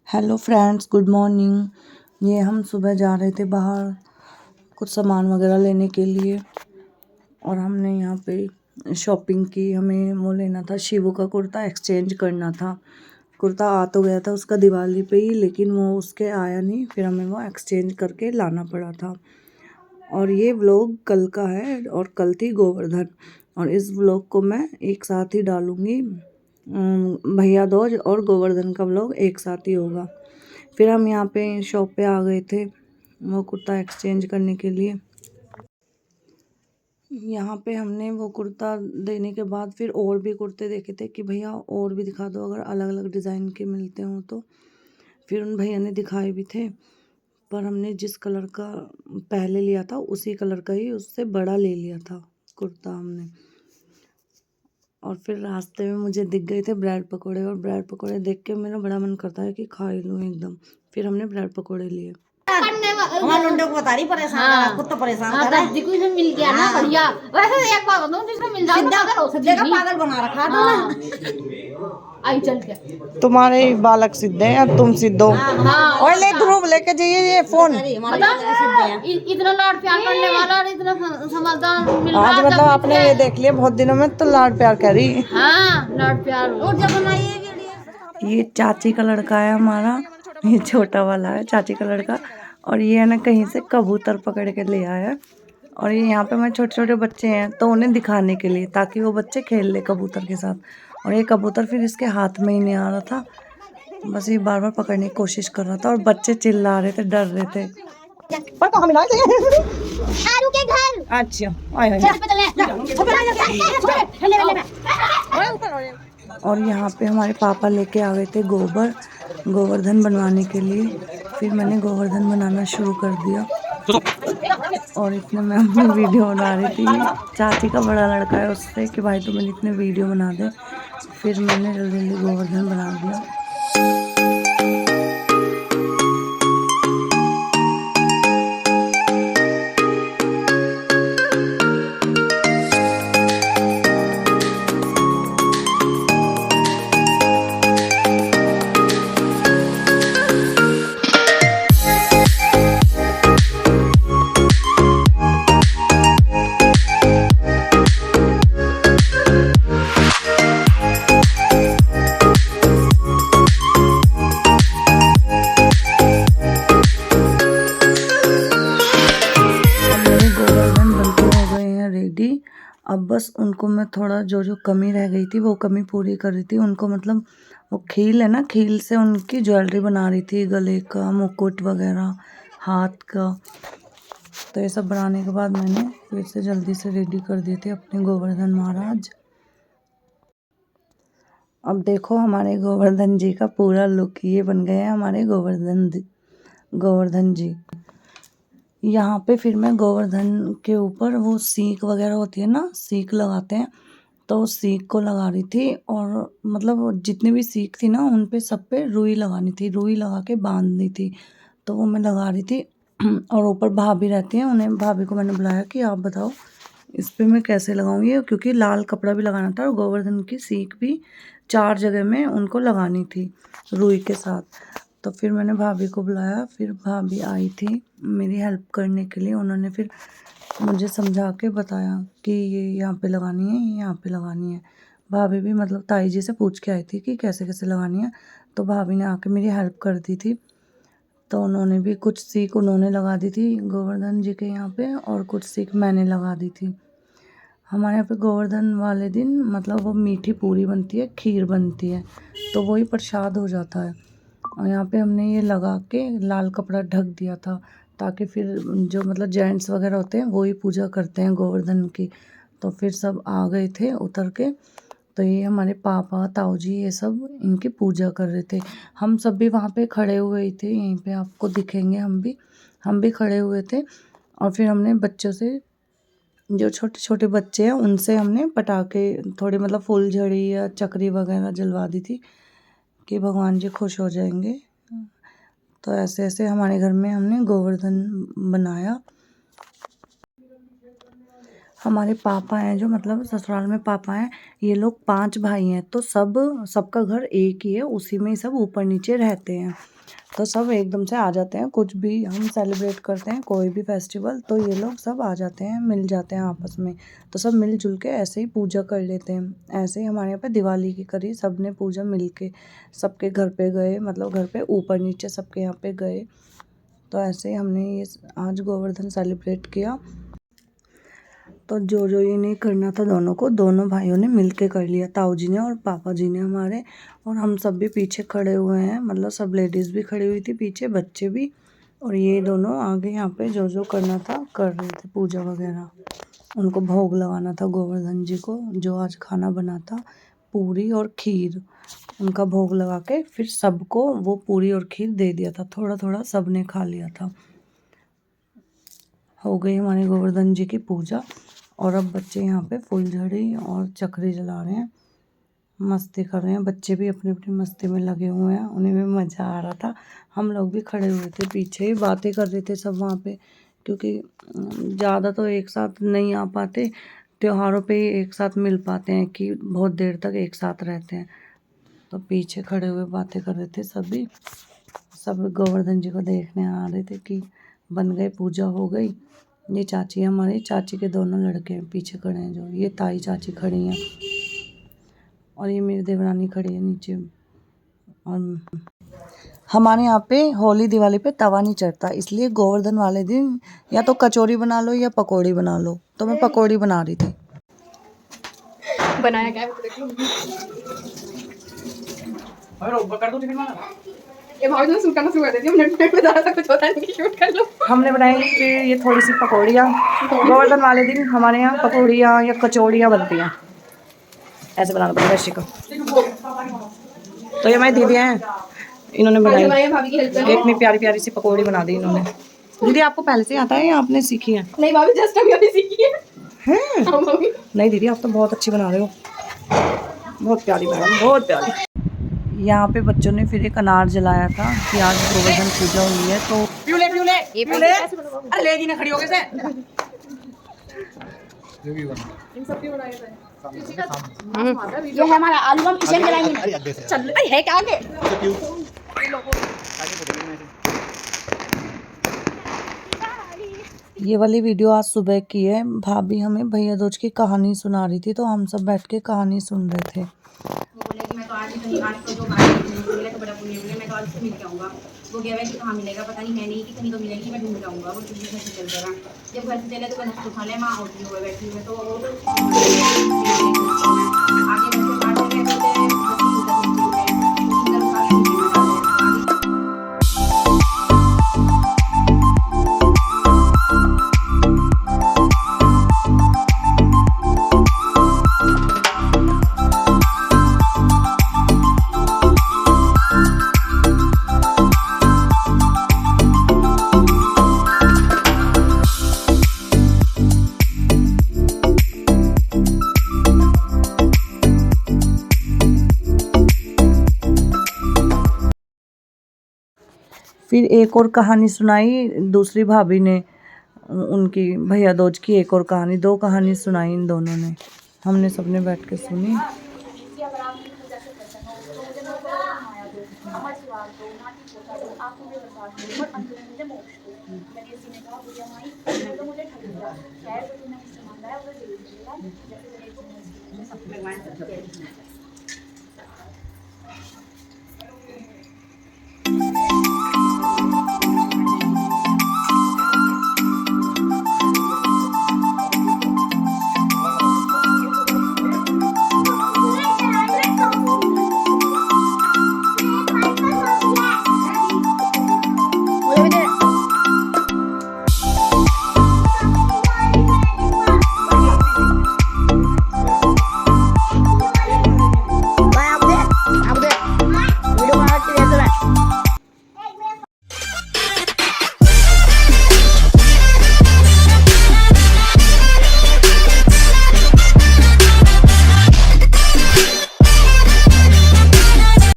Hello friends, good morning. ये हम सुबह जा रहे थे बाहर कुछ सामान वगैरह लेने के लिए और हमने यहाँ पे शॉपिंग की। हमें वो लेना था, शिवू का कुर्ता एक्सचेंज करना था। कुर्ता आ तो गया था उसका दिवाली पे ही, लेकिन वो उसके आया नहीं, फिर हमें वो एक्सचेंज करके लाना पड़ा था। और ये व्लॉग कल का है और कल थी गोवर्धन, और इस व्लॉग को मैं एक साथ ही डालूँगी। भैया दूज और गोवर्धन का व्लॉग एक साथ ही होगा। फिर हम यहाँ पे शॉप पे आ गए थे वो कुर्ता एक्सचेंज करने के लिए। यहाँ पे हमने वो कुर्ता देने के बाद फिर और भी कुर्ते देखे थे कि भैया और भी दिखा दो, अगर अलग अलग डिज़ाइन के मिलते हों तो। फिर उन भैया ने दिखाए भी थे, पर हमने जिस कलर का पहले लिया था उसी कलर का ही उससे बड़ा ले लिया था कुर्ता हमने। और फिर रास्ते में मुझे दिख गए थे ब्रेड पकोड़े, और ब्रेड पकोड़े देख के मेरा बड़ा मन करता है कि खा ही लूँ एकदम। फिर हमने ब्रेड पकोड़े लिए। हमारे लुंडे को बता रही परेशान करा, खुद तो परेशान कर रहा है। दीदी को इसे मिल गया ना, बढ़िया। वैसे एक बात बताऊं, जिसको मिल जाए सीधा पागल हो सकती देखा है। पागल बना रखा है ना। आई चल के तुम्हारे बालक सीधे हैं और तुम सिद्धो। और ले ध्रुव लेके जाइए ये फोन। इतना लाड प्यार करने वाला और इतना समझदार मिल रहा आज है। मतलब आपने ये देख लिया बहुत दिनों में, तो लाड प्यार करी। हाँ, लाड प्यार। और जब बनाइए वीडियो। ये चाची का लड़का है हमारा, ये छोटा वाला है चाची का लड़का। और ये है ना कहीं से कबूतर पकड़ के ले आया। और ये यहाँ पे हमारे छोटे छोटे बच्चे हैं तो उन्हें दिखाने के लिए, ताकि वो बच्चे खेल ले कबूतर के साथ। और ये कबूतर फिर इसके हाथ में ही नहीं आ रहा था, बस ये बार बार पकड़ने की कोशिश कर रहा था, और बच्चे चिल्ला रहे थे, डर रहे थे। पर कहाँ मिला आरू के घर। अच्छा आए और यहाँ पे हमारे पापा लेके आ गए थे गोवर्धन बनवाने के लिए। फिर मैंने गोवर्धन बनाना शुरू कर दिया, और इतने मैं अपनी वीडियो बना रही थी। चाची का बड़ा लड़का है उससे कि भाई तो मेरी इतने वीडियो बना दे। फिर मैंने जल्दी जल्दी गोवर्धन बना दिया। अब बस उनको मैं थोड़ा जो जो कमी रह गई थी वो कमी पूरी कर रही थी। उनको मतलब वो खील है ना, खील से उनकी ज्वेलरी बना रही थी, गले का मुकुट वगैरह, हाथ का। तो ये सब बनाने के बाद मैंने फिर से जल्दी से रेडी कर दिए थे अपने गोवर्धन महाराज। अब देखो हमारे गोवर्धन जी का पूरा लुक, ये बन गए हैं हमारे गोवर्धन जी। यहाँ पे फिर मैं गोवर्धन के ऊपर वो सीख वगैरह होती है ना, सीख लगाते हैं, तो सीख को लगा रही थी। और मतलब जितनी भी सीख थी ना उन पे सब पे रुई लगानी थी, रुई लगा के बांधनी थी, तो वो मैं लगा रही थी। और ऊपर भाभी रहती हैं, उन्हें भाभी को मैंने बुलाया कि आप बताओ इस पे मैं कैसे लगाऊँ ये, क्योंकि लाल कपड़ा भी लगाना था और गोवर्धन की सीख भी 4 जगह में उनको लगानी थी रुई के साथ। तो फिर मैंने भाभी को बुलाया, फिर भाभी आई थी मेरी हेल्प करने के लिए। उन्होंने फिर मुझे समझा के बताया कि ये यहाँ पे लगानी है, ये यहाँ पे लगानी है। भाभी भी मतलब ताई जी से पूछ के आई थी कि कैसे कैसे लगानी है, तो भाभी ने आके मेरी हेल्प कर दी थी। तो उन्होंने भी कुछ सीख उन्होंने लगा दी थी गोवर्धन जी के यहाँ पे, और कुछ सीख मैंने लगा दी थी। हमारे यहाँ पे गोवर्धन वाले दिन मतलब वो मीठी पूरी बनती है, खीर बनती है, तो वही प्रसाद हो जाता है। और यहाँ पे हमने ये लगा के लाल कपड़ा ढक दिया था, ताकि फिर जो मतलब जेंट्स वगैरह होते हैं वो ही पूजा करते हैं गोवर्धन की। तो फिर सब आ गए थे उतर के, तो ये हमारे पापा ताऊ जी ये सब इनकी पूजा कर रहे थे। हम सब भी वहाँ पे खड़े हुए थे, यहीं पे आपको दिखेंगे, हम भी खड़े हुए थे। और फिर हमने बच्चों से, जो छोटे छोटे बच्चे हैं उनसे हमने पटाखे थोड़ी मतलब फुलझड़ी या चक्री वगैरह जलवा दी थी कि भगवान जी खुश हो जाएंगे। तो ऐसे ऐसे हमारे घर में हमने गोवर्धन बनाया। हमारे पापा हैं जो मतलब ससुराल में पापा हैं, ये लोग 5 भाई हैं, तो सबका घर एक ही है, उसी में ही सब ऊपर नीचे रहते हैं। तो सब एकदम से आ जाते हैं, कुछ भी हम सेलिब्रेट करते हैं, कोई भी फेस्टिवल, तो ये लोग सब आ जाते हैं, मिल जाते हैं आपस में। तो सब मिलजुल के ऐसे ही पूजा कर लेते हैं। ऐसे ही हमारे यहाँ पे दिवाली की करी, सब ने पूजा मिल के, सबके घर पे गए, मतलब घर पे ऊपर नीचे सबके यहाँ पे गए। तो ऐसे ही हमने ये आज गोवर्धन सेलिब्रेट किया। तो जो ये नहीं करना था दोनों भाइयों ने मिल के कर लिया, ताऊ जी ने और पापा जी ने हमारे। और हम सब भी पीछे खड़े हुए हैं, मतलब सब लेडीज़ भी खड़ी हुई थी पीछे, बच्चे भी। और ये दोनों आगे यहाँ पे जो करना था कर रहे थे, पूजा वगैरह। उनको भोग लगाना था गोवर्धन जी को, जो आज खाना बना था पूरी और खीर, उनका भोग लगा के फिर सबको वो पूरी और खीर दे दिया था, थोड़ा थोड़ा सब ने खा लिया था। हो गई हमारे गोवर्धन जी की पूजा। और अब बच्चे यहाँ पे फुलझड़ी और चक्री जला रहे हैं, मस्ती कर रहे हैं। बच्चे भी अपनी अपनी मस्ती में लगे हुए हैं, उन्हें भी मज़ा आ रहा था। हम लोग भी खड़े हुए थे पीछे ही, बातें कर रहे थे सब वहाँ पे, क्योंकि ज़्यादा तो एक साथ नहीं आ पाते, त्योहारों पे ही एक साथ मिल पाते हैं कि बहुत देर तक एक साथ रहते हैं। तो पीछे खड़े हुए बातें कर रहे थे सभी, सब गोवर्धन जी को देखने आ रहे थे कि बन गए, पूजा हो गई। ये चाची हमारी, चाची के दोनों लड़के हैं पीछे खड़े हैं, जो ये ताई चाची खड़ी हैं और ये मेरी देवरानी खड़ी है नीचे। और हमारे यहाँ पे होली दिवाली पे तवा नहीं चढ़ता, इसलिए गोवर्धन वाले दिन या तो कचौरी बना लो या पकौड़ी बना लो। तो मैं पकौड़ी बना रही थी। बनाया क्या है ये भाई ने शूट करना शुरू कर देती है, मिनट में ज़्यादा सा कुछ होता नहीं कि शूट कर लो। हमने बनाई फिर ये थोड़ी सी पकौड़ियाँ। गोवर्धन वाले दिन हमारे यहाँ पकौड़ियाँ या कचौड़ियाँ बनती हैं, ऐसे बनाना पड़ेगा इसी को। तो ये हमारी दीदी हैं, इन्होंने बनाई भाभी की हेल्प कर इतनी प्यारी प्यारी सी पकौड़ी बना दी इन्होंने। दीदी आपको पहले से आता है या आपने सीखी है? नहीं भाभी, जस्ट अभी अभी सीखी है। हैं? हाँ भाभी। नहीं दीदी, आप तो बहुत अच्छी बना रहे हो, बहुत प्यारी मैडम, बहुत प्यारी। यहाँ पे बच्चों ने फिर एक अनार जलाया था कि आज गोवर्धन पूजा हुई है। तो अरे लेगी ना खड़ी हो गए से। ये है हमारा आलू, हम इसे जलाएंगे। चल है क्या आगे? ये वाली वीडियो आज सुबह की है। भाभी हमें भैया दूज की कहानी सुना रही थी, तो हम सब बैठ के कहानी सुन रहे थे। वो बोले कि मैं तो आज कहीं, आज तो जो भाई मिले तो बड़ा पुण्य मिले, मैं तो आज से मिल के आऊँगा। वो गया वैसे कहाँ मिलेगा पता नहीं, है नहीं कि कहीं तो मिलेगी, मैं ढूंढ के आऊँगा। वो किसी घर से चल देगा, जब घर से चले तो मैं उठा ले, माँ उठी हुए बैठी हुई, तो आगे वैसे काट रहे फिर एक और कहानी सुनाई दूसरी भाभी ने, उनकी भैया दूज की एक और कहानी, 2 कहानी सुनाई इन दोनों ने। हमने सबने बैठ के सुनी।